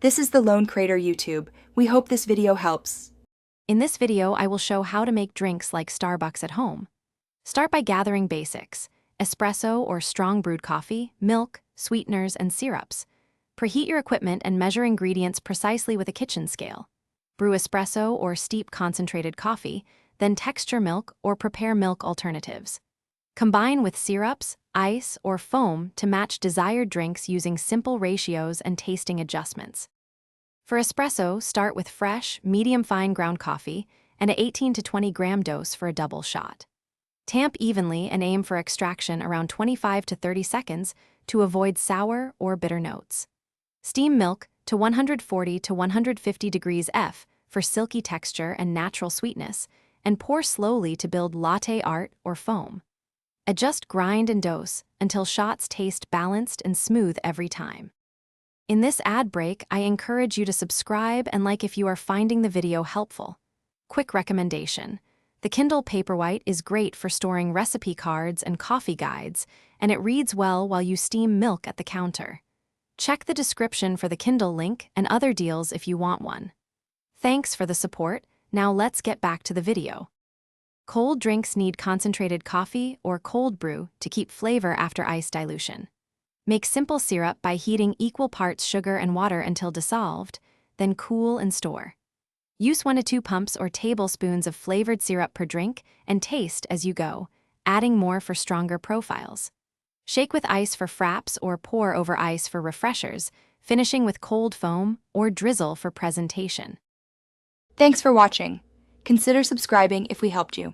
This is the Lone Crater YouTube. We hope this video helps. In this video, I will show how to make drinks like Starbucks at home. Start by gathering basics: espresso or strong brewed coffee, milk, sweeteners, and syrups. Preheat your equipment and measure ingredients precisely with a kitchen scale. Brew espresso or steep concentrated coffee, then texture milk or prepare milk alternatives. Combine with syrups, ice, or foam to match desired drinks using simple ratios and tasting adjustments. For espresso, start with fresh, medium-fine ground coffee and an 18 to 20 gram dose for a double shot. Tamp evenly and aim for extraction around 25 to 30 seconds to avoid sour or bitter notes. Steam milk to 140 to 150 degrees F for silky texture and natural sweetness, and pour slowly to build latte art or foam. Adjust grind and dose until shots taste balanced and smooth every time. In this ad break, I encourage you to subscribe and like if you are finding the video helpful. Quick recommendation: the Kindle Paperwhite is great for storing recipe cards and coffee guides, and it reads well while you steam milk at the counter. Check the description for the Kindle link and other deals if you want one. Thanks for the support. Now let's get back to the video. Cold drinks need concentrated coffee or cold brew to keep flavor after ice dilution. Make simple syrup by heating equal parts sugar and water until dissolved, then cool and store. Use 1 to 2 pumps or tablespoons of flavored syrup per drink and taste as you go, adding more for stronger profiles. Shake with ice for fraps or pour over ice for refreshers, finishing with cold foam or drizzle for presentation. Thanks for watching. Consider subscribing if we helped you.